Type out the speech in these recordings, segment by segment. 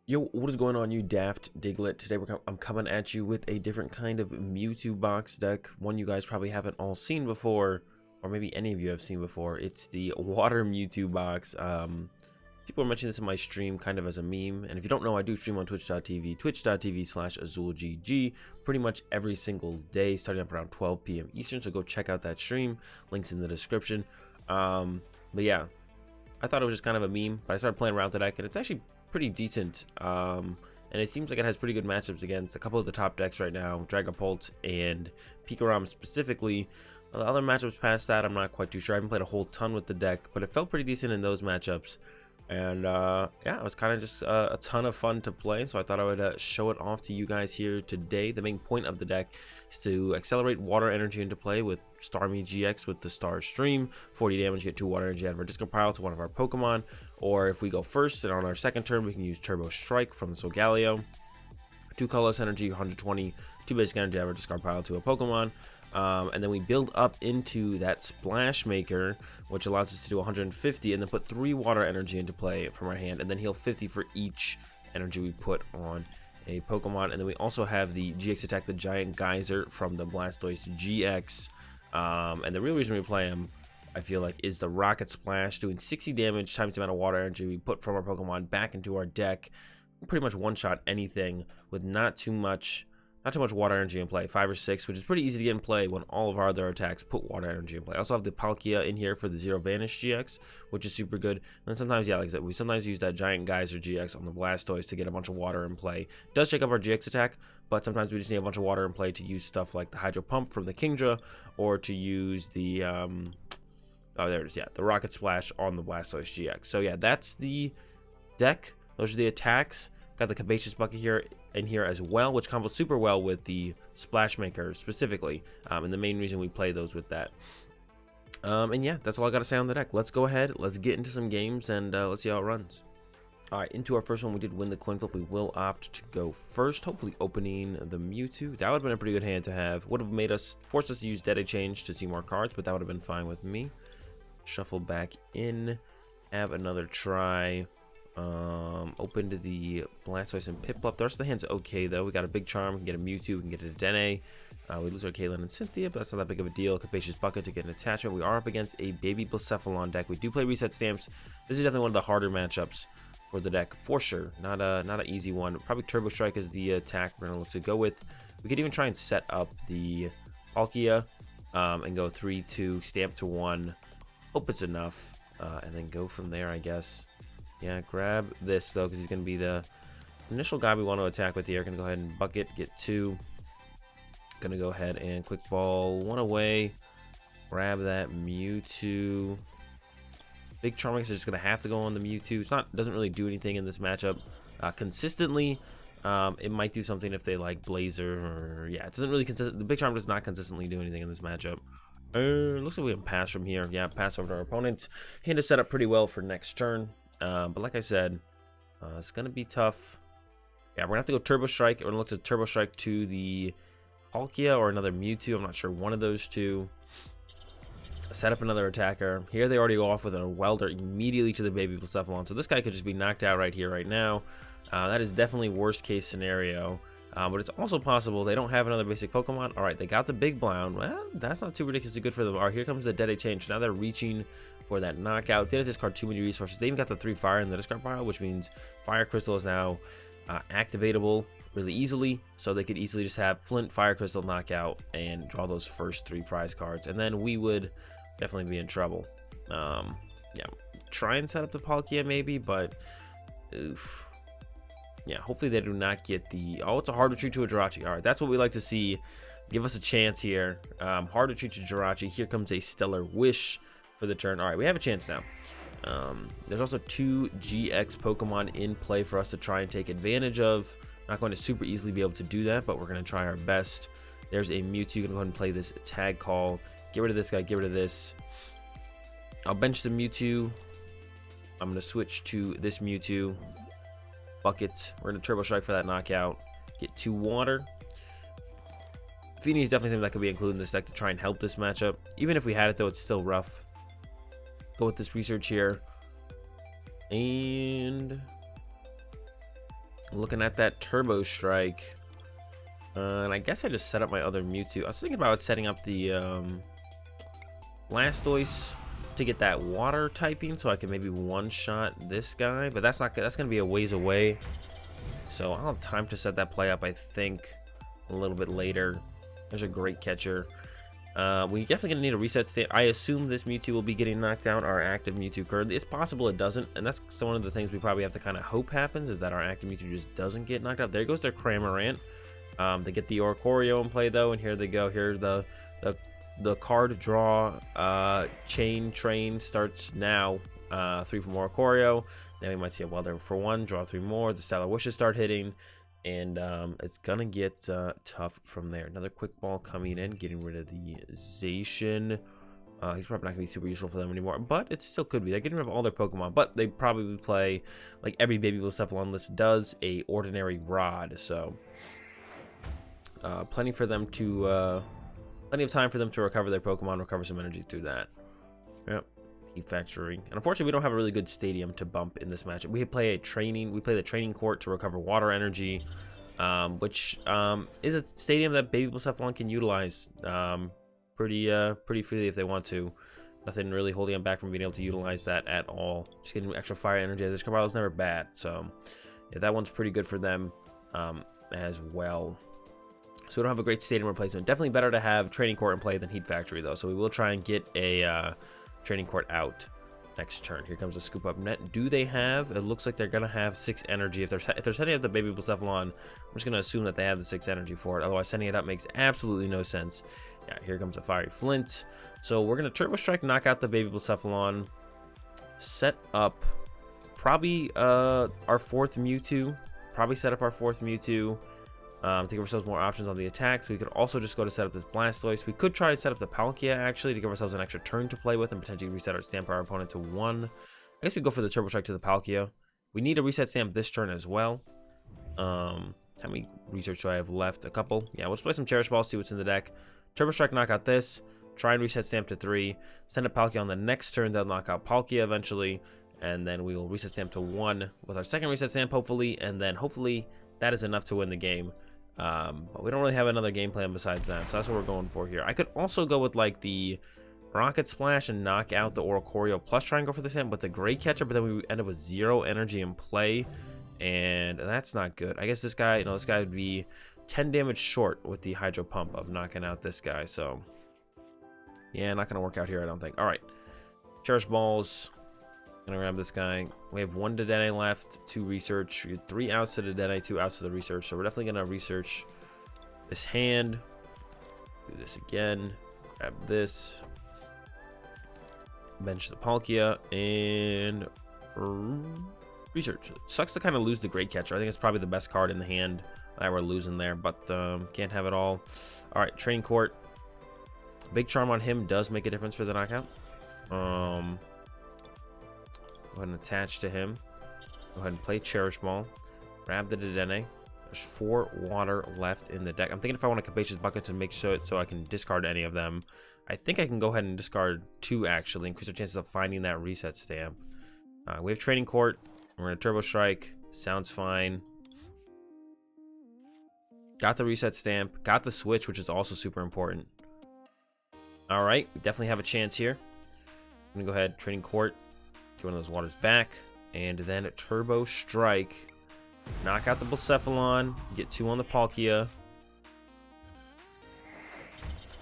Yo, what is going on, you daft diglet? Today I'm coming at you with a different kind of Mewtwo box deck, one you guys probably haven't all seen before, or maybe any of you have seen before. It's the water Mewtwo box. People are mentioning this in my stream kind of as a meme, and if you don't know, I do stream on twitch.tv, twitch.tv/AzulGG, pretty much every single day, starting up around 12 p.m. Eastern, so go check out that stream, links in the description. But yeah, I thought it was just kind of a meme, but I started playing around the deck, and it's actually pretty decent, and it seems like it has pretty good matchups against a couple of the top decks right now, Dragapult and Pikarom specifically. The other matchups past that, I'm not quite too sure. I haven't played a whole ton with the deck, but it felt pretty decent in those matchups. And yeah, it was kind of just a ton of fun to play, so I thought I would show it off to you guys here today. The main point of the deck is to accelerate water energy into play with Starmie-GX with the Star Stream. 40 damage, get 2 water energy out of our discard pile to one of our Pokemon. Or if we go first and on our second turn, we can use Turbo Strike from the Solgaleo. 2 colorless energy, 120, 2 basic energy out of our discard pile to a Pokemon. And then we build up into that Splash Maker, which allows us to do 150 and then put 3 water energy into play from our hand, and then heal 50 for each energy we put on a Pokemon. And then we also have the GX attack, the Giant Geyser from the Blastoise-GX. And the real reason we play him, I feel like, is the Rocket Splash, doing 60 damage times the amount of water energy we put from our Pokemon back into our deck. Pretty much one-shot anything with not too much water energy in play, 5 or 6, which is pretty easy to get in play when all of our other attacks put water energy in play. I also have the Palkia in here for the Zero Vanish GX, which is super good. And then sometimes, yeah, like I said, we sometimes use that Giant Geyser GX on the Blastoise to get a bunch of water in play. It does shake up our GX attack, but sometimes we just need a bunch of water in play to use stuff like the Hydro Pump from the Kingdra, or to use the, oh, there it is, yeah, the Rocket Splash on the Blastoise GX. So yeah, that's the deck. Those are the attacks. Got the Capacious Bucket here in here as well, which combos super well with the Splash Maker specifically, and the main reason we play those with that. And yeah, that's all I got to say on the deck. Let's go ahead, let's get into some games, and let's see how it runs. All right, into our first one, we did win the coin flip. We will opt to go first, hopefully opening the Mewtwo. That would have been a pretty good hand to have. Would have forced us to use Dedenne-GX to see more cards, but that would have been fine with me. Shuffle back in, have another try. Open to the Blastoise and Piplup. The rest of the hand's okay though. We got a Big Charm, we can get a Mewtwo, we can get a Dedenne. We lose our Caitlin and Cynthia, but that's not that big of a deal. Capacious Bucket to get an attachment. We are up against a Baby Blacephalon deck. We do play Reset Stamps. This is definitely one of the harder matchups for the deck, for sure. Not an easy one. Probably Turbo Strike is the attack we're gonna look to go with. We could even try and set up the Palkia and go 3-2, stamp to 1. Hope it's enough, and then go from there, I guess. Yeah, grab this though, because he's going to be the initial guy we want to attack with here. Going to go ahead and bucket, get 2. Going to go ahead and quick ball 1 away. Grab that Mewtwo. Big Charm is just going to have to go on the Mewtwo. Doesn't really do anything in this matchup consistently. It might do something if they like Blazer, or yeah, it doesn't really the Big Charm does not consistently do anything in this matchup. Looks like we can pass from here. Yeah, pass over to our opponent. Hand is set up pretty well for next turn. But like I said, it's going to be tough. Yeah, we're going to have to go Turbo Strike. We're going to look to Turbo Strike to the Palkia or another Mewtwo. I'm not sure, one of those two. Set up another attacker. Here they already go off with a Welder immediately to the Baby Blacephalon. So this guy could just be knocked out right here, right now. That is definitely worst case scenario. But it's also possible they don't have another basic Pokemon. All right, they got the Big Blound. Well, that's not too ridiculously good for them. All right, here comes the Dedenne change. Now they're reaching for that knockout. Didn't discard too many resources. They even got the 3 fire in the discard pile, which means Fire Crystal is now activatable really easily. So they could easily just have Flint, Fire Crystal, knockout, and draw those first 3 prize cards. And then we would definitely be in trouble. Yeah, try and set up the Palkia maybe, but oof. Yeah, hopefully they do not get the... Oh, it's a hard retreat to a Jirachi. All right, that's what we like to see. Give us a chance here. Hard retreat to Jirachi. Here comes a Stellar Wish for the turn. All right, we have a chance now. There's also 2 GX Pokemon in play for us to try and take advantage of. Not going to super easily be able to do that, but we're going to try our best. There's a Mewtwo. Going to go ahead and play this Tag Call. Get rid of this guy. Get rid of this. I'll bench the Mewtwo. I'm going to switch to this Mewtwo. Bucket. We're going to Turbo Strike for that knockout. Get 2 water. Feeny is definitely something that could be included in this deck to try and help this matchup. Even if we had it though, it's still rough. Go with this research here. And Looking at that Turbo Strike. And I guess I just set up my other Mewtwo. I was thinking about setting up the Blastoise to get that water typing, so I can maybe one-shot this guy. But that's gonna be a ways away. So I'll have time to set that play up, I think, a little bit later. There's a Great Catcher. We definitely gonna need a reset stamp. I assume this Mewtwo will be getting knocked out, our active Mewtwo currently. It's possible it doesn't, and that's one of the things we probably have to kind of hope happens, is that our active Mewtwo just doesn't get knocked out. There goes their Cramorant. They get the Oricorio in play though, and here they go. Here the card draw chain train starts now. 3 from Oricorio. Then we might see a Welder for 1. Draw 3 more. The Stellar Wishes start hitting, and it's gonna get tough from there. Another Quick Ball coming in, getting rid of the Zacian. He's probably not gonna be super useful for them anymore, but it still could be. They're getting rid of all their Pokemon, but they probably play, like every Baby Blacephalon list does, a Ordinary Rod. So plenty of time for them to recover their Pokemon, recover some energy through that. Yep. Heat Factory. And unfortunately, we don't have a really good stadium to bump in this matchup. We play the Training Court to recover water energy, which is a stadium that Baby Blacephalon can utilize pretty freely if they want to. Nothing really holding them back from being able to utilize that at all. Just getting extra fire energy. This Cabal is never bad, so yeah, that one's pretty good for them as well. So we don't have a great stadium replacement. Definitely better to have Training Court in play than Heat Factory, though. So we will try and get a Training Court out next turn. Here comes a Scoop Up Net. Do they have? It looks like they're gonna have 6 energy. If they're setting up the Baby Blacephalon, I'm just gonna assume that they have the 6 energy for it. Otherwise, setting it up makes absolutely no sense. Yeah, here comes a Fiery Flint. So we're gonna Turbo Strike, knock out the Baby Blacephalon, set up probably our 4th Mewtwo. Probably set up our 4th Mewtwo. To give ourselves more options on the attacks. We could also just go to set up this Blastoise. We could try to set up the Palkia, actually, to give ourselves an extra turn to play with and potentially reset our stamp our opponent to 1. I guess we go for the Turbo Strike to the Palkia. We need a reset stamp this turn as well. How many research do I have left? A couple. Yeah, we'll just play some Cherish Balls, see what's in the deck. Turbo Strike, knock out this. Try and reset stamp to 3. Send a Palkia on the next turn. They'll knock out Palkia eventually. And then we will reset stamp to 1 with our second reset stamp, hopefully. And then hopefully that is enough to win the game. But we don't really have another game plan besides that, so that's what we're going for here. I could also go with like the Rocket Splash and knock out the Oricorio plus try and go for the stamp with the Great Catcher, but then we end up with 0 energy in play, and that's not good. I guess this guy, this guy would be 10 damage short with the Hydro Pump of knocking out this guy, so yeah, not gonna work out here, I don't think. All right, Cherish Balls. Gonna grab this guy. We have 1 Dedenne left, 2 research. We have 3 outs to Dedenne, 2 outs to the research. So we're definitely gonna research this hand. Do this again. Grab this. Bench the Palkia and research. It sucks to kind of lose the Great Catcher. I think it's probably the best card in the hand that we're losing there, but can't have it all. All right, Training Court. Big Charm on him does make a difference for the knockout. Go ahead and attach to him. Go ahead and play Cherish Ball. Grab the Dedenne. There's 4 water left in the deck. I'm thinking if I want a Capacious Bucket to make sure it so I can discard any of them. I think I can go ahead and discard 2 actually. Increase our chances of finding that reset stamp. We have Training Court. We're going to Turbo Strike. Sounds fine. Got the reset stamp. Got the switch, which is also super important. Alright, we definitely have a chance here. I'm going to go ahead, Training Court. Get one of those waters back, and then Turbo Strike. Knock out the Blacephalon. Get 2 on the Palkia.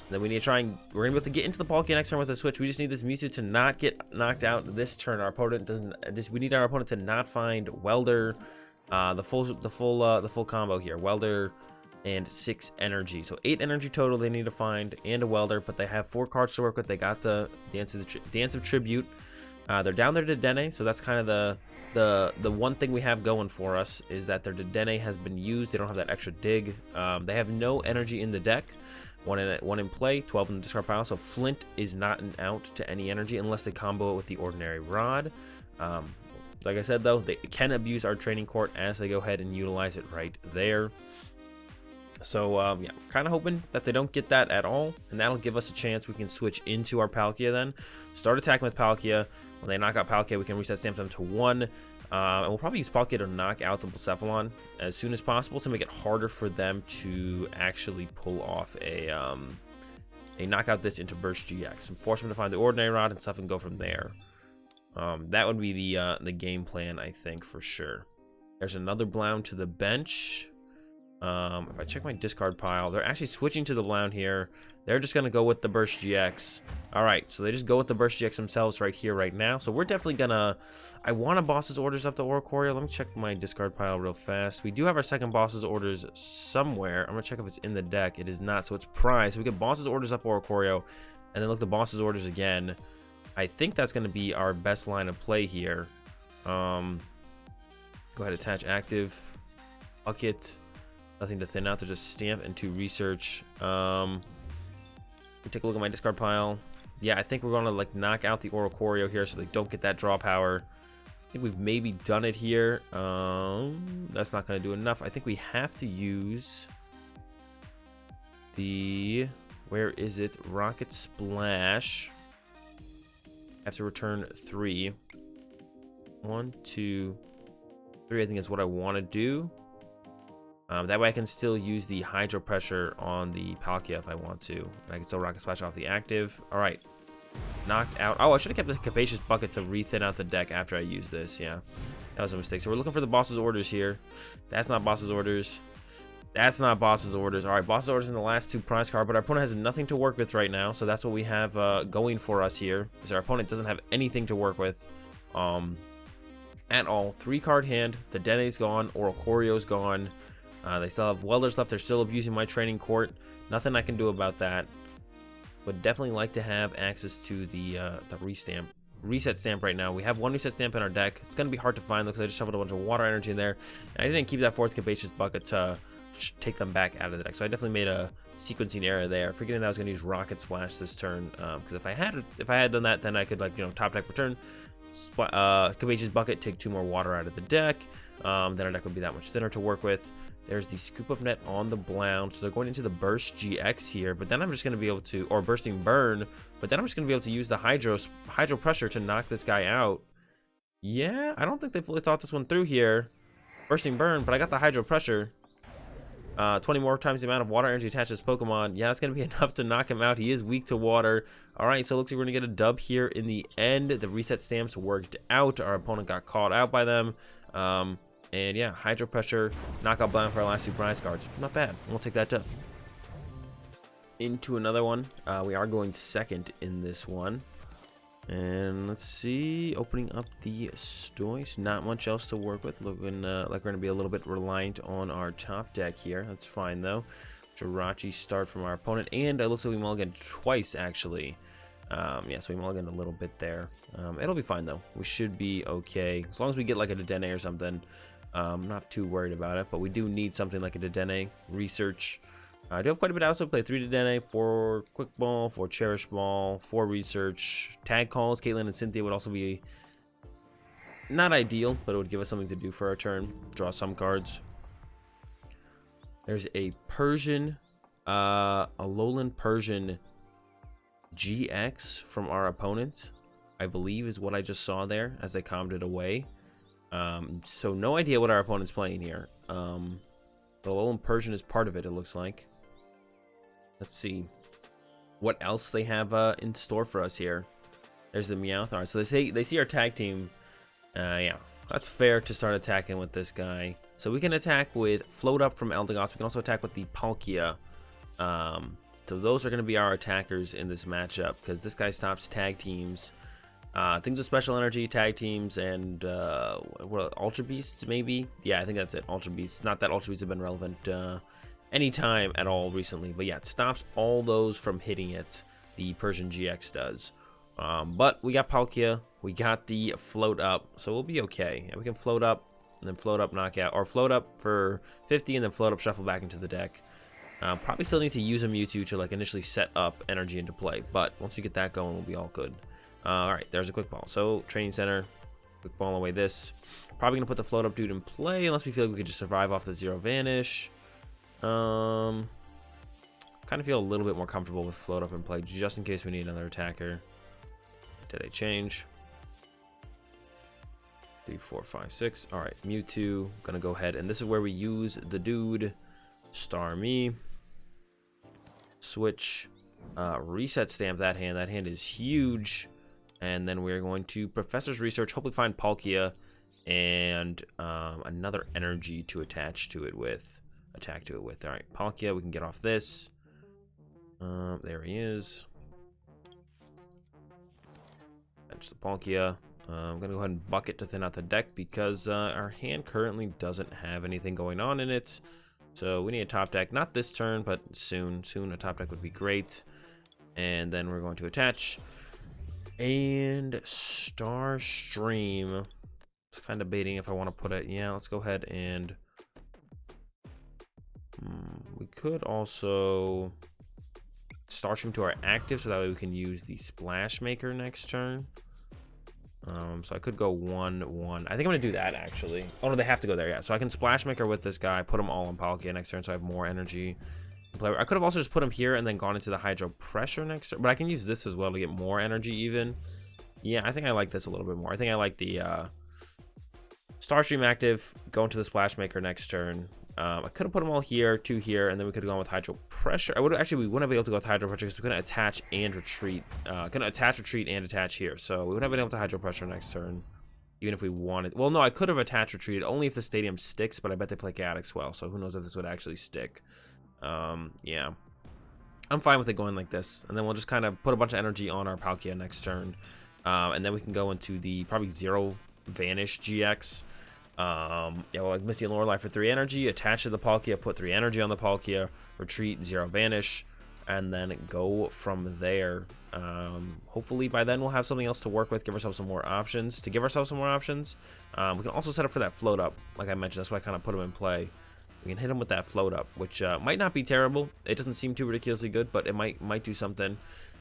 Then we need to try and we're gonna be able to get into the Palkia next turn with a switch. We just need this Mewtwo to not get knocked out this turn. Our opponent doesn't. We need our opponent to not find Welder. The full combo here. Welder and 6 energy. So 8 energy total they need to find, and a Welder. But they have 4 cards to work with. They got the Dance of Tribute. They're down there to Dedenne, so that's kind of the one thing we have going for us is that their Dedenne has been used. They don't have that extra dig. They have no energy in the deck. 1 in play, 12 in the discard pile. So Flint is not an out to any energy unless they combo it with the Ordinary Rod. Like I said though, they can abuse our Training Court as they go ahead and utilize it right there. So yeah, kind of hoping that they don't get that at all, and that'll give us a chance. We can switch into our Palkia then. Start attacking with Palkia. When they knock out Palkia, we can reset stamp them to 1. And we'll probably use Palkia to knock out the Blacephalon as soon as possible to make it harder for them to actually pull off a knockout this into Burst GX and force them to find the Ordinary Rod and stuff and go from there. That would be the game plan, I think, for sure. There's another Blound to the bench. If I check my discard pile, they're actually switching to the Blound here. They're just going to go with the Burst GX. All right, so they just go with the Burst GX themselves right here, right now. So we're definitely going to... I want a Boss's Orders up to Oricorio. Let me check my discard pile real fast. We do have our second Boss's Orders somewhere. I'm going to check if it's in the deck. It is not, so it's prized. So we get Boss's Orders up Oricorio, and then look the Boss's Orders again. I think that's going to be our best line of play here. Go ahead, attach active. Bucket. Nothing to thin out. There's just stamp and 2 research. Take a look at my discard pile. Yeah, I think we're going to like knock out the Oricorio here so they don't get that draw power. I think we've maybe done it here. That's not going to do enough. I think we have to use the... Where is it? Rocket Splash. I have to return 3. 1, 2, 3. I think is what I want to do. That way I can still use the Hydro Pressure on the Palkia if I want to. I can still Rocket Splash off the active. All right. Knocked out. Oh, I should have kept the Capacious Bucket to re-thin out the deck after I use this. Yeah, that was a mistake. So we're looking for the Boss's Orders here. That's not Boss's Orders. That's not Boss's Orders. All right, Boss's Orders in the last 2 prize card, but our opponent has nothing to work with right now. So that's what we have going for us here. Is our opponent doesn't have anything to work with at all. 3-card hand. The Dedenne's gone. Oricorio's gone. They still have Welders left. They're still abusing my Training Court. Nothing I can do about that. Would definitely like to have access to the Reset Stamp right now. We have 1 Reset Stamp in our deck. It's going to be hard to find because I just shuffled a bunch of Water Energy in there. And I didn't keep that 4th Capacious Bucket to take them back out of the deck. So I definitely made a sequencing error there, forgetting that I was going to use Rocket Splash this turn. Because if I had done that, then I could, like, top deck return Capacious Bucket, take 2 more water out of the deck. Then our deck would be that much thinner to work with. There's the Scoop Up Net on the Blound, so they're going into the Burst GX here, but then I'm just going to be able to, or Bursting Burn, but then I'm just going to be able to use the Hydro Pressure to knock this guy out. Yeah, I don't think they fully thought this one through here. Bursting Burn, but I got the Hydro Pressure. 20 more times the amount of water energy attached to this Pokemon. Yeah, that's going to be enough to knock him out. He is weak to water. All right, so it looks like we're going to get a dub here in the end. The Reset Stamps worked out. Our opponent got caught out by them. And yeah, Hydro Pressure, knockout Blound for our last 2 prize cards. Not bad. We'll take that dub. Into another one. We are going second in this one. And let's see, opening up the Stoice. Not much else to work with. Looking like we're going to be a little bit reliant on our top deck here. That's fine though. Jirachi start from our opponent. And it looks like we mulligan twice actually. Yeah, so we mulligan a little bit there. It'll be fine though. We should be okay. As long as we get like a Dedenne or something. I'm not too worried about it, but we do need something like a Dedenne. Research. I do have quite a bit of also play. 3 Dedenne, 4 Quick Ball, 4 Cherish Ball, 4 Research. Tag Calls, Caitlin and Cynthia would also be not ideal, but it would give us something to do for our turn. Draw some cards. There's a Persian, a Alolan Persian GX from our opponent, I believe is what I just saw there as they calmed it away. So no idea what our opponent's playing here. The Alolan Persian is part of it, it looks like. Let's see what else they have in store for us here. There's the Meowth. All right, so they see our tag team. Yeah, that's fair to start attacking with this guy. So we can attack with Float Up from Eldegoss. We can also attack with the Palkia. So those are going to be our attackers in this matchup because this guy stops tag teams. Things with special energy, tag teams, and Ultra Beasts maybe. Yeah, I think that's it. Ultra Beasts. Not that Ultra Beasts have been relevant anytime at all recently, but yeah, it stops all those from hitting it. The Persian GX does. But we got Palkia. We got the Float Up, so we'll be okay. And we can Float Up and then Float Up, knockout, or Float Up for 50 and then Float Up, shuffle back into the deck. Probably still need to use a Mewtwo to like initially set up energy into play, but once we get that going, we'll be all good. Alright, there's a Quick Ball. So, Training Center, Quick Ball away this. Probably going to put the Float Up dude in play, unless we feel like we could just survive off the Zero Vanish. Kind of feel a little bit more comfortable with Float Up in play, just in case we need another attacker. Did I change? 3, 4, 5, 6. All right, Mewtwo. Gonna go ahead, and this is where we use the dude Starmie. Switch, reset stamp that hand. That hand is huge. And then we're going to Professor's Research, hopefully find Palkia and another energy to attack to it with. All right, Palkia, we can get off this. There he is. Bench the Palkia. I'm gonna go ahead and bucket to thin out the deck because our hand currently doesn't have anything going on in it. So we need a top deck, not this turn, but soon a top deck would be great. And then we're going to attach and Starstream. It's kind of baiting if I want to put it. Yeah, let's go ahead and we could also Starstream to our active so that way we can use the Splash Maker next turn. So I could go 1-1. I think I'm gonna do that actually. Oh no, they have to go there. Yeah, so I can Splash Maker with this guy, put them all on Palkia next turn, so I have more energy. I could have also just put him here and then gone into the Hydro Pressure next turn, but I can use this as well to get more energy even. Yeah, I think I like this a little bit more. I think I like the Starstream active, go into the Splash Maker next turn. I could have put them all here, 2 here, and then we could have gone with Hydro Pressure. We wouldn't be able to go with Hydro Pressure because we couldn't attach and retreat. Couldn't attach, retreat, and attach here. So we wouldn't have been able to Hydro Pressure next turn, even if we wanted. Well, no, I could have attached, retreated only if the stadium sticks, but I bet they play Chaotix well, so who knows if this would actually stick. Yeah. I'm fine with it going like this, and then we'll just kind of put a bunch of energy on our Palkia next turn, and then we can go into the probably 0 Vanish GX. Yeah, well, like Misty Lorelei for 3 energy, attach to the Palkia, put 3 energy on the Palkia, retreat, 0 Vanish, and then go from there. Hopefully by then we'll have something else to work with, give ourselves some more options. We can also set up for that float up, like I mentioned. That's why I kind of put him in play. We can hit him with that float up, which might not be terrible. It doesn't seem too ridiculously good, but it might do something.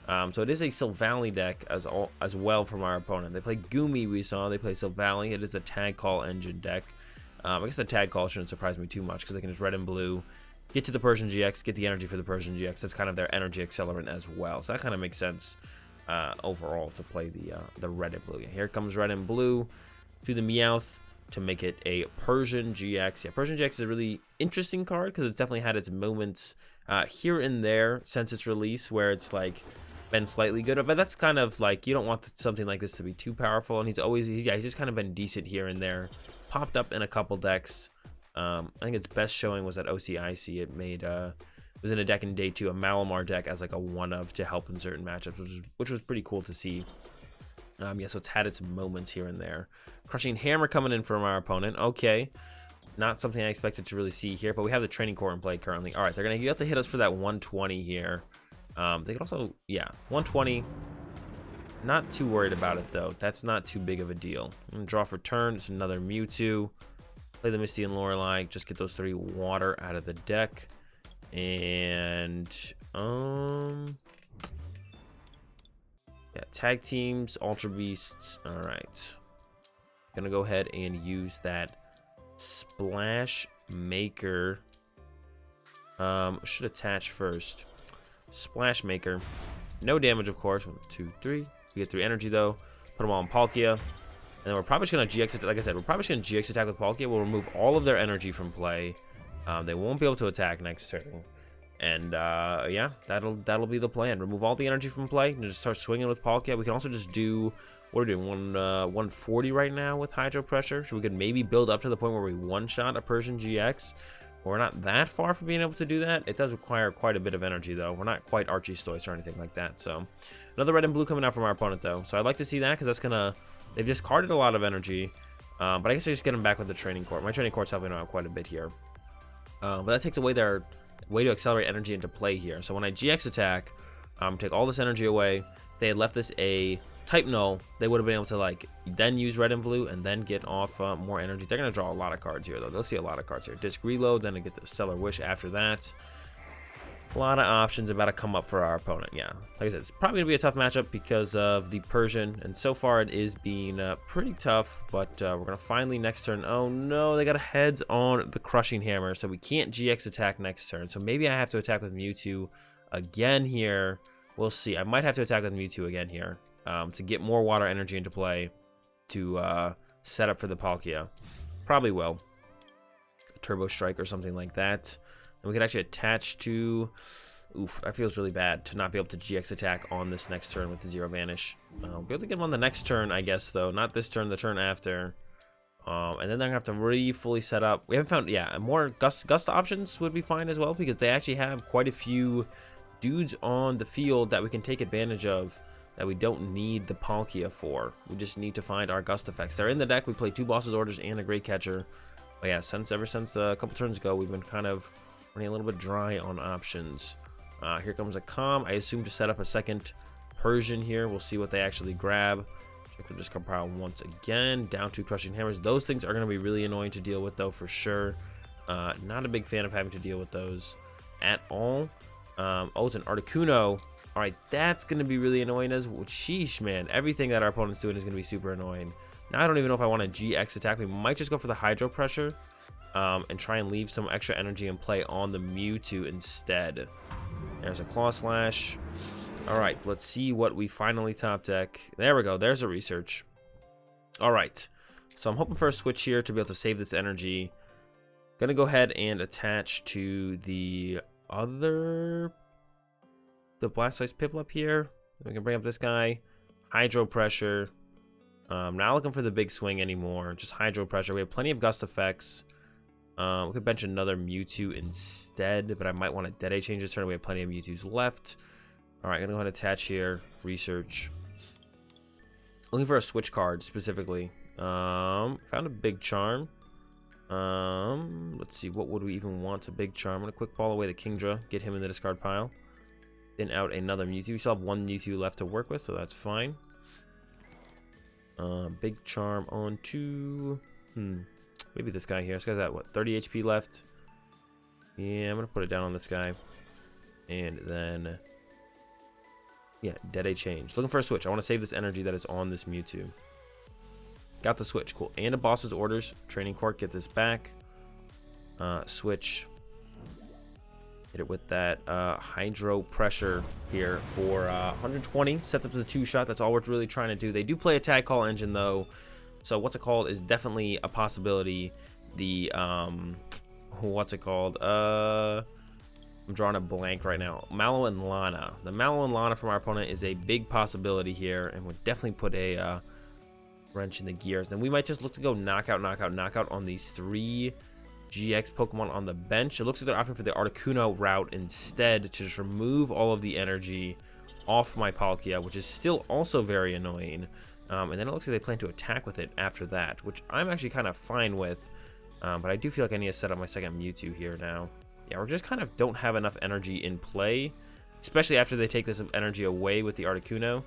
So it is a Silvally deck as well from our opponent. They play Goomy, we saw. They play Silvally. It is a Tag Call engine deck. I guess the Tag Call shouldn't surprise me too much because they can just red and blue, get to the Persian GX, get the energy for the Persian GX. That's kind of their energy accelerant as well. So that kind of makes sense overall to play the red and blue. Yeah, here comes red and blue to the Meowth to make it a Persian GX. Yeah, Persian GX is a really interesting card because it's definitely had its moments here and there since its release where it's like been slightly good, but that's kind of like, you don't want something like this to be too powerful, and he's just kind of been decent here and there. Popped up in a couple decks. I think its best showing was at OCIC. It made was in a deck in day 2, a Malamar deck as like a one-of to help in certain matchups, which was pretty cool to see. Yeah, so it's had its moments here and there. Crushing Hammer coming in from our opponent. Okay, not something I expected to really see here, but we have the Training Court in play currently. All right, they're gonna have to hit us for that 120 here. They could also, yeah, 120. Not too worried about it though. That's not too big of a deal. I'm gonna draw for turn. It's another Mewtwo. Play the Misty and Lorelei. Just get those 3 water out of the deck. And yeah, tag teams, Ultra Beasts. All right, gonna go ahead and use that Splash Maker. Should attach first. Splash Maker, no damage of course. 1, 2, 3. We get 3 energy though. Put them all on Palkia, and then we're probably just gonna GX. Like I said, we're probably just gonna GX attack with Palkia. We'll remove all of their energy from play. They won't be able to attack next turn, and yeah, that'll be the plan. Remove all the energy from play and just start swinging with Palkia. We can also just do, what are we doing, 140 right now with Hydro Pressure, so we could maybe build up to the point where we one-shot a Persian GX. We're not that far from being able to do that. It does require quite a bit of energy though. We're not quite Archie-Stoice or anything like that. So another red and blue coming out from our opponent though. So I'd like to see that because that's gonna, they've discarded a lot of energy. But I guess I just get them back with the Training Court. My Training Court's helping out quite a bit here. But that takes away their way to accelerate energy into play here. So when I GX attack, take all this energy away. If they had left this a type null, they would have been able to like then use red and blue and then get off more energy. They're gonna draw a lot of cards here though. They'll see a lot of cards here. Disc reload, then I get the Stellar Wish after that. A lot of options about to come up for our opponent. Yeah, like I said, it's probably gonna be a tough matchup because of the Persian, and so far it is being pretty tough. But we're gonna finally next turn. Oh no, they got a heads on the Crushing Hammer, so we can't GX attack next turn. So maybe I have to attack with Mewtwo again here. We'll see. I might have to attack with Mewtwo again here. To get more water energy into play to set up for the Palkia. Probably will. Turbo Strike or something like that. And we could actually attach to... Oof, that feels really bad to not be able to GX attack on this next turn with the Zero Vanish. We'll be able to get him on the next turn, I guess, though. Not this turn, the turn after. And then they're going to have to really fully set up. We haven't found... Yeah, more Gust options would be fine as well, because they actually have quite a few dudes on the field that we can take advantage of that we don't need the Palkia for. We just need to find our Gust effects. They're in the deck. We play 2 Boss's Orders and a Great Catcher. But yeah, ever since a couple turns ago, we've been kind of running a little bit dry on options. Here comes a Calm. I assume to set up a second Persian here. We'll see what they actually grab. Check the discard pile once again. Down 2 Crushing Hammers. Those things are going to be really annoying to deal with, though, for sure. Not a big fan of having to deal with those at all. Oh, it's an Articuno. All right, that's going to be really annoying as well. Sheesh, man. Everything that our opponent's doing is going to be super annoying. Now, I don't even know if I want a GX attack. We might just go for the Hydro Pressure and try and leave some extra energy in play on the Mewtwo instead. There's a Claw Slash. All right, let's see what we finally top deck. There we go. There's a Research. All right, so I'm hoping for a switch here to be able to save this energy. Gonna go ahead and attach to the Blastoise Piplup here. We can bring up this guy. Hydro Pressure. Not looking for the big swing anymore. Just Hydro Pressure. We have plenty of Gust effects. We could bench another Mewtwo instead, but I might want to Dedenne change this turn. We have plenty of Mewtwo's left. All right, gonna go ahead and attach here. Research. Looking for a switch card specifically. Found a Big Charm. Let's see, what would we even want to Big Charm? I'm gonna quick ball away the Kingdra, get him in the discard pile. Then out another Mewtwo. We still have 1 Mewtwo left to work with, so that's fine. Big Charm on to maybe this guy here. This guy's at what, 30 HP left? Yeah, I'm gonna put it down on this guy. And then yeah, Dedenne change. Looking for a switch. I want to save this energy that is on this Mewtwo. Got the switch, cool. And a Boss's Orders. Training Court, get this back. Switch. Hit it with that Hydro Pressure here for 120. Sets up to the 2-shot. That's all we're really trying to do. They do play a Tag Call engine, though. So what's it called is definitely a possibility. The, what's it called? I'm drawing a blank right now. Mallow Lana. The Mallow Lana from our opponent is a big possibility here, and would definitely put a wrench in the gears. Then we might just look to go knockout, knockout, knockout on these 3 GX Pokemon on the bench. It looks like they're opting for the Articuno route instead to just remove all of the energy off my Palkia, which is still also very annoying. And then it looks like they plan to attack with it after that, which I'm actually kind of fine with. But I do feel like I need to set up my second Mewtwo here now. Yeah, we just kind of don't have enough energy in play, especially after they take this energy away with the Articuno.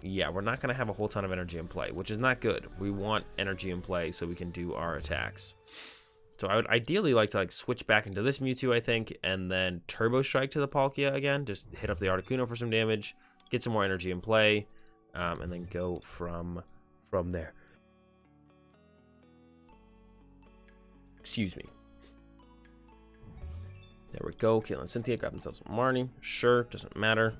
Yeah, we're not going to have a whole ton of energy in play, which is not good. We want energy in play so we can do our attacks. So I would ideally like to switch back into this Mewtwo, I think, and then Turbo Strike to the Palkia again. Just hit up the Articuno for some damage, get some more energy in play, and then go from there. Excuse me. There we go. Caitlin Cynthia grab themselves Marnie. Sure, doesn't matter.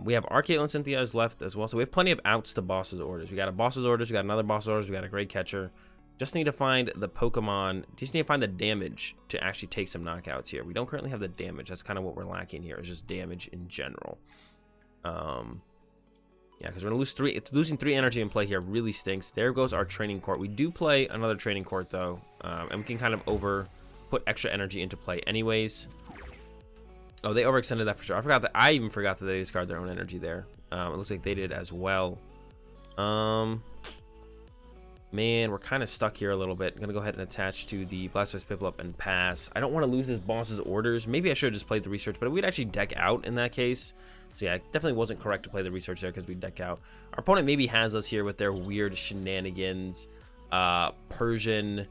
We have our Caitlin Cynthia is left as well, so we have plenty of outs to Boss's Orders. We got a Boss's Orders, we got another Boss's Orders, we got a Great Catcher. Just need to find the Pokemon. Just need to find the damage to actually take some knockouts here. We don't currently have the damage. That's kind of what we're lacking here. Is just damage in general. Yeah, because we're gonna lose 3. Losing 3 energy in play here really stinks. There goes our Training Court. We do play another Training Court though, and we can kind of put extra energy into play anyways. Oh, they overextended that for sure. I even forgot that they discard their own energy there. It looks like they did as well. Man, we're kind of stuck here a little bit. I'm gonna go ahead and attach to the Blastoise Piplup and pass. I don't want to lose this Boss's Orders. Maybe I should have just played the Research, but we'd actually deck out in that case. So yeah, it definitely wasn't correct to play the Research there because we deck out. Our opponent maybe has us here with their weird shenanigans. Persian,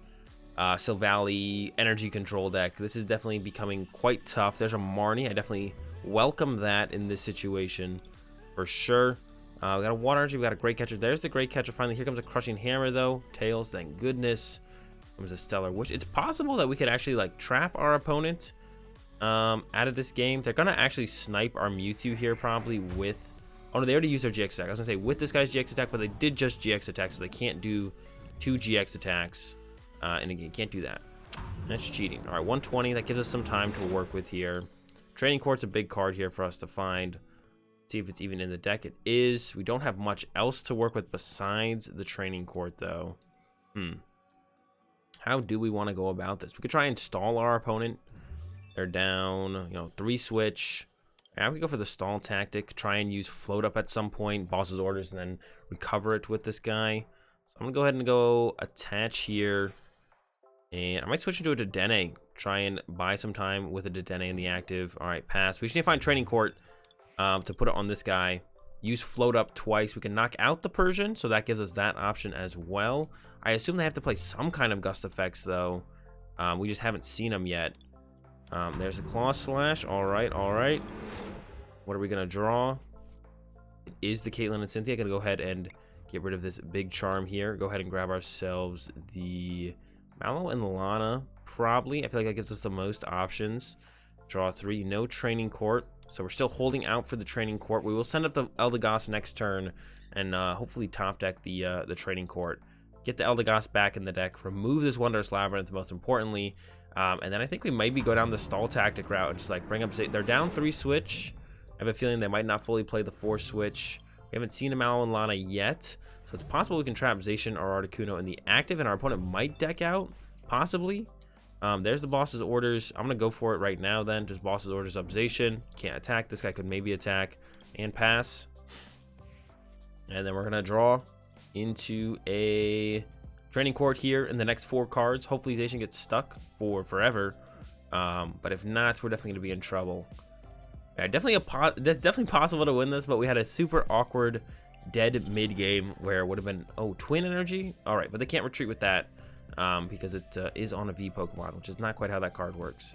Silvally, energy control deck. This is definitely becoming quite tough. There's a Marnie. I definitely welcome that in this situation for sure. We got a Water Energy. We got a Great Catcher. There's the Great Catcher finally. Here comes a Crushing Hammer though. Tails, thank goodness. Comes a Stellar Wish. It's possible that we could actually trap our opponent out of this game. They're gonna actually snipe our Mewtwo here probably with Oh no, they already used their GX attack. I was gonna say with this guy's GX attack, but they did just GX attack, so they can't do 2 GX attacks in a game. Can't do that. That's cheating. All right, 120. That gives us some time to work with here. Training Court's a big card here for us to find. See if it's even in the deck. It is. We don't have much else to work with besides the Training Court, though. How do we want to go about this? We could try and stall our opponent. They're down, 3 switch. Yeah, we go for the stall tactic. Try and use float up at some point, boss's orders, and then recover it with this guy. So I'm gonna go ahead and go attach here, and I might switch into a Dedenne. Try and buy some time with a Dedenne in the active. All right, pass. We just need to find Training Court to put it on this guy. Use float up twice. We can knock out the Persian, so that gives us that option as well. I assume they have to play some kind of gust effects though. We just haven't seen them yet. There's a Claw Slash. All right, all right. What are we gonna draw? It is the Caitlin and Cynthia. Gonna go ahead and get rid of this Big Charm here. Go ahead and grab ourselves the Mallow and Lana. Probably. I feel like that gives us the most options. Draw 3. No Training Court. So we're still holding out for the Training Court. We will send up the Eldegoss next turn and hopefully top deck the Training Court. Get the Eldegoss back in the deck. Remove this Wondrous Labyrinth, most importantly. And then I think we maybe go down the stall tactic route and just like bring up. They're down 3 switch. I have a feeling they might not fully play the 4 switch. We haven't seen a Mallow and Lana yet, so it's possible we can trap Zacian or Articuno in the active, and our opponent might deck out, possibly. There's the boss's orders. I'm gonna go for it right now. Then just boss's orders up Zacian. Can't attack. This guy could maybe attack and pass. And then we're gonna draw into a Training Court here in the next 4 cards. Hopefully Zacian gets stuck for forever. But if not, we're definitely gonna be in trouble. Yeah, that's definitely possible to win this, but we had a super awkward dead mid game where it would have been twin energy. All right, but they can't retreat with that because it is on a V Pokemon, which is not quite how that card works.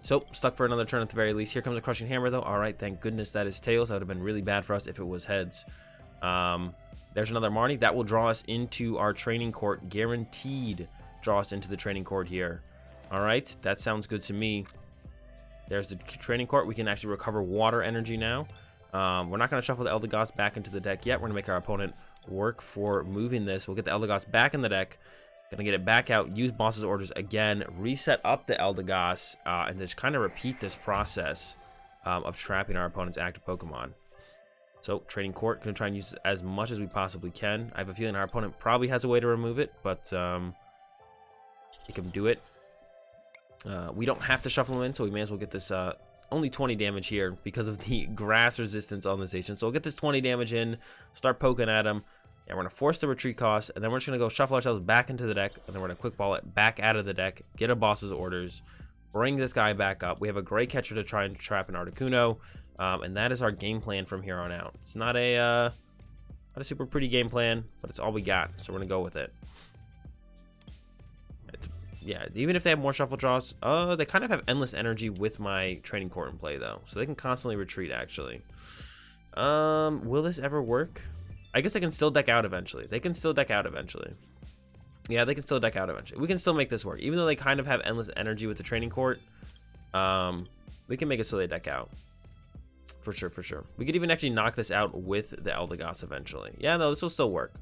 So stuck for another turn at the very least. Here comes a Crushing Hammer though. All right, thank goodness that is tails. That would have been really bad for us if it was heads. There's another Marnie that will draw us into our Training Court, guaranteed draw us into the Training Court here. All right, that sounds good to me. There's the Training Court. We can actually recover water energy now. We're not going to shuffle the Eldegoss back into the deck yet. We're going to make our opponent work for moving this. We'll get the Eldegoss back in the deck. Going to get it back out. Use boss's orders again. Reset up the Eldegoss. And just kind of repeat this process of trapping our opponent's active Pokemon. So Training Court. Going to try and use as much as we possibly can. I have a feeling our opponent probably has a way to remove it. But he can do it. We don't have to shuffle him in, so we may as well get this only 20 damage here because of the grass resistance on this agent. So we'll get this 20 damage in, start poking at him, and we're going to force the retreat cost, and then we're just going to go shuffle ourselves back into the deck, and then we're going to quick ball it back out of the deck, get a boss's orders, bring this guy back up. We have a Great Catcher to try and trap an Articuno, and that is our game plan from here on out. It's not a super pretty game plan, but it's all we got, so we're going to go with it. Yeah, even if they have more shuffle draws, they kind of have endless energy with my Training Court in play though, so they can constantly retreat actually. Will this ever work? I guess they can still deck out eventually. They can still deck out eventually. Yeah, they can still deck out eventually. We can still make this work, even though they kind of have endless energy with the Training Court. We can make it so they deck out. For sure, for sure. We could even actually knock this out with the Eldegoss eventually. Yeah, no, this will still work.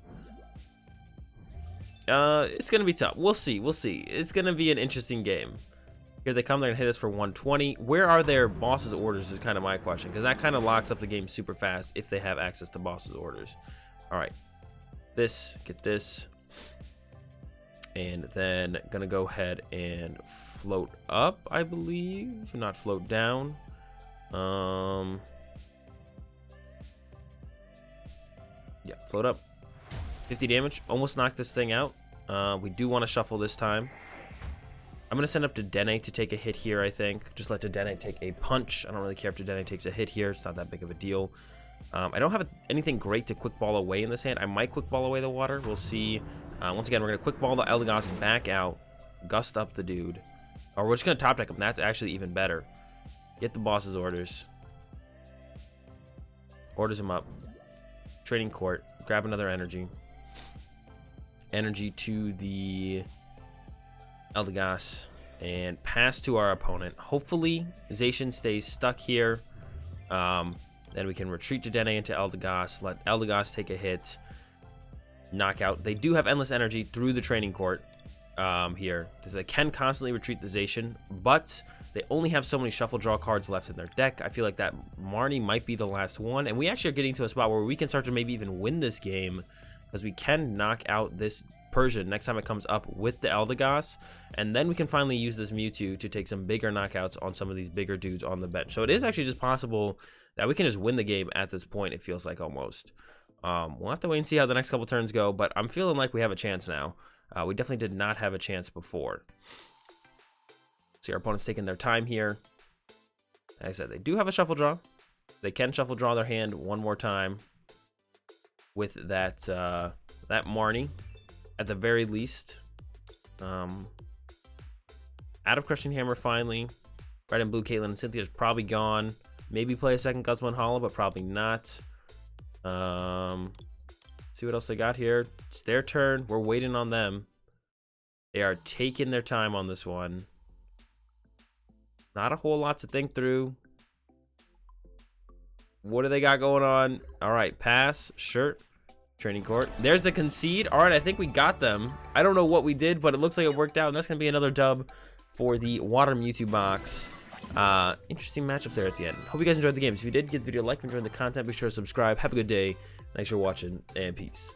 It's gonna be tough. We'll see. We'll see. It's gonna be an interesting game. Here they come. They're gonna hit us for 120. Where are their boss's orders is kind of my question, because that kind of locks up the game super fast if they have access to boss's orders. All right, get this, and then gonna go ahead and float up, I believe, not float down. Yeah, float up. 50 damage, almost knocked this thing out. We do want to shuffle this time. I'm going to send up Dedenne to take a hit here, I think. Just let Dedenne take a punch. I don't really care if Dedenne takes a hit here. It's not that big of a deal. I don't have anything great to quick ball away in this hand. I might quick ball away the water. We'll see. Once again, we're going to quick ball the Eldegoss back out. Gust up the dude. Or we're just going to top deck him. That's actually even better. Get the boss's orders. Orders him up. Training Court. Grab another energy. Energy to the Eldegoss and pass to our opponent. Hopefully Zacian stays stuck here. Then we can retreat Dedenne into Eldegoss, let Eldegoss take a hit, knockout. They do have endless energy through the training court here, because they can constantly retreat the Zacian, but they only have so many shuffle draw cards left in their deck. I feel like that Marnie might be the last one, and we actually are getting to a spot where we can start to maybe even win this game, because we can knock out this Persian next time it comes up with the Eldegoss, and then we can finally use this Mewtwo to take some bigger knockouts on some of these bigger dudes on the bench. So it is actually just possible that we can just win the game at this point, it feels like, almost. We'll have to wait and see how the next couple turns go, but I'm feeling like we have a chance now. We definitely did not have a chance before. See, our opponent's taking their time here. Like I said, they do have a shuffle draw. They can shuffle draw their hand one more time with that that Marnie, at the very least. Out of Crushing Hammer finally. Red and Blue Caitlin and Cynthia is probably gone. Maybe play a second Gutsman Hollow, but probably not. See what else they got here. It's their turn. We're waiting on them. They are taking their time on this one. Not a whole lot to think through. What do they got going on? All right, pass, shirt, training court. There's the concede. All right, I think we got them. I don't know what we did, but it looks like it worked out, and that's going to be another dub for the Water Mewtwo box. Interesting matchup there at the end. Hope you guys enjoyed the game. If you did, give the video a like and enjoy the content. Be sure to subscribe. Have a good day. Thanks for watching, and peace.